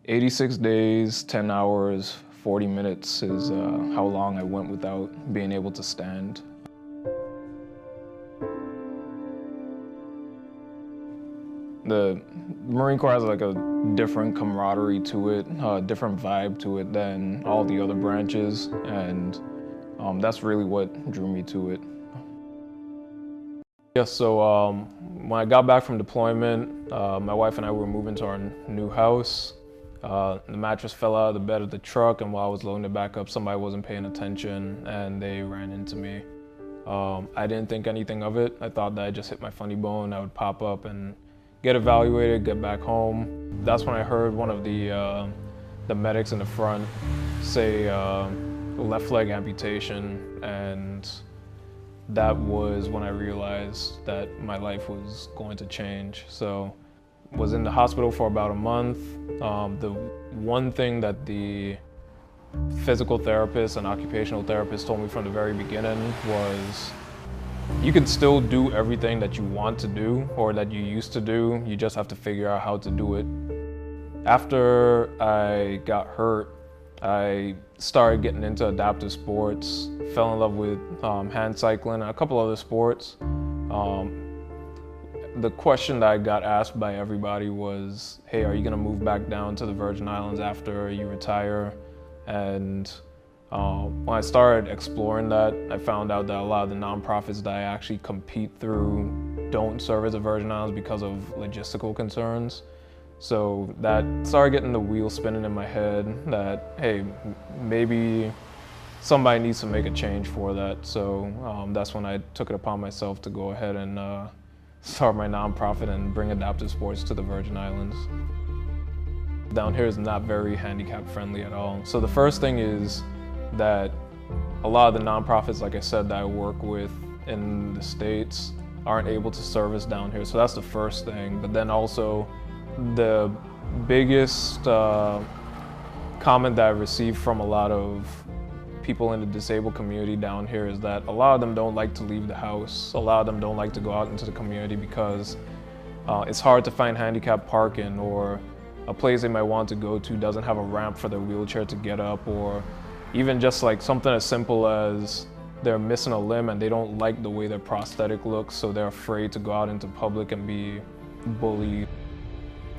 86 days, 10 hours, 40 minutes is how long I went without being able to stand. The Marine Corps has like a different camaraderie to it, a different vibe to it than all the other branches, and that's really what drew me to it. Yeah, so when I got back from deployment, my wife and I were moving to our new house. The mattress fell out of the bed of the truck, and while I was loading it back up, somebody wasn't paying attention and they ran into me. I didn't think anything of it. I thought that I just hit my funny bone. I would pop up and get evaluated, get back home. That's when I heard one of the medics in the front say left leg amputation, and that was when I realized that my life was going to change. So was in the hospital for about a month. The one thing that the physical therapist and occupational therapist told me from the very beginning was, you can still do everything that you want to do or that you used to do, you just have to figure out how to do it. After I got hurt, I started getting into adaptive sports, fell in love with hand cycling and a couple other sports. The question that I got asked by everybody was, hey, are you gonna move back down to the Virgin Islands after you retire? And when I started exploring that, I found out that a lot of the nonprofits that I actually compete through don't service the Virgin Islands because of logistical concerns. So that started getting the wheel spinning in my head that, hey, maybe somebody needs to make a change for that. So that's when I took it upon myself to go ahead and start my nonprofit and bring adaptive sports to the Virgin Islands. Down here is not very handicap friendly at all. So the first thing is that a lot of the nonprofits, like I said, that I work with in the States aren't able to service down here. So that's the first thing. But then also the biggest comment that I received from a lot of people in the disabled community down here is that a lot of them don't like to leave the house. A lot of them don't like to go out into the community because it's hard to find handicap parking, or a place they might want to go to doesn't have a ramp for their wheelchair to get up, or even just like something as simple as they're missing a limb and they don't like the way their prosthetic looks, so they're afraid to go out into public and be bullied.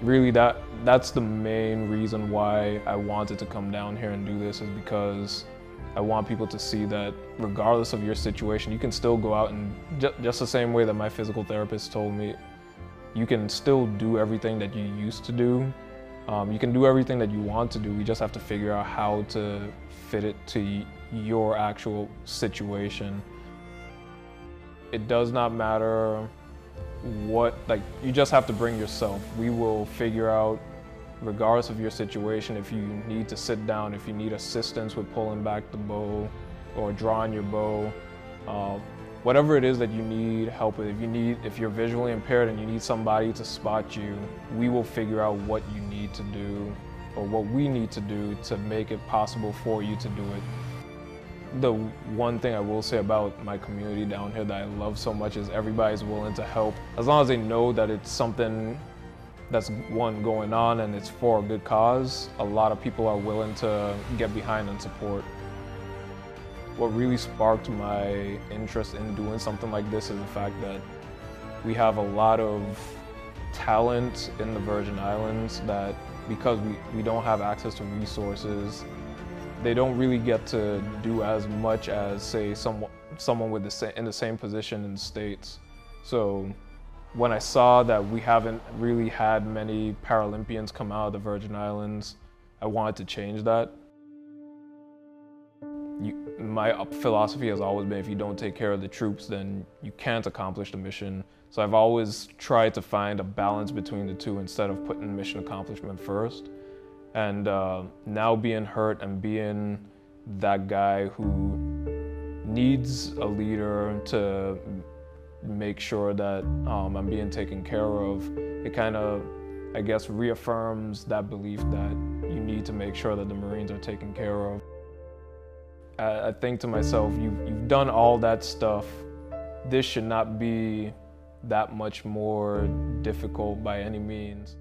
Really, that's the main reason why I wanted to come down here and do this, is because I want people to see that regardless of your situation, you can still go out and just the same way that my physical therapist told me, you can still do everything that you used to do. You can do everything that you want to do. We just have to figure out how to fit it to your actual situation. It does not matter what, like, you just have to bring yourself. We will figure out, regardless of your situation, if you need to sit down, if you need assistance with pulling back the bow or drawing your bow, whatever it is that you need help with. If you're visually impaired and you need somebody to spot you, we will figure out what you need to do or what we need to do to make it possible for you to do it. The one thing I will say about my community down here that I love so much is everybody's willing to help. As long as they know that it's something that's going on and it's for a good cause, a lot of people are willing to get behind and support. What really sparked my interest in doing something like this is the fact that we have a lot of talent in the Virgin Islands that, because we don't have access to resources, they don't really get to do as much as, say, someone with in the same position in the States. So when I saw that we haven't really had many Paralympians come out of the Virgin Islands, I wanted to change that. My philosophy has always been, if you don't take care of the troops, then you can't accomplish the mission. So I've always tried to find a balance between the two instead of putting mission accomplishment first. And now being hurt and being that guy who needs a leader to make sure that I'm being taken care of, it kind of, I guess, reaffirms that belief that you need to make sure that the Marines are taken care of. I think to myself, you've done all that stuff. This should not be that much more difficult by any means.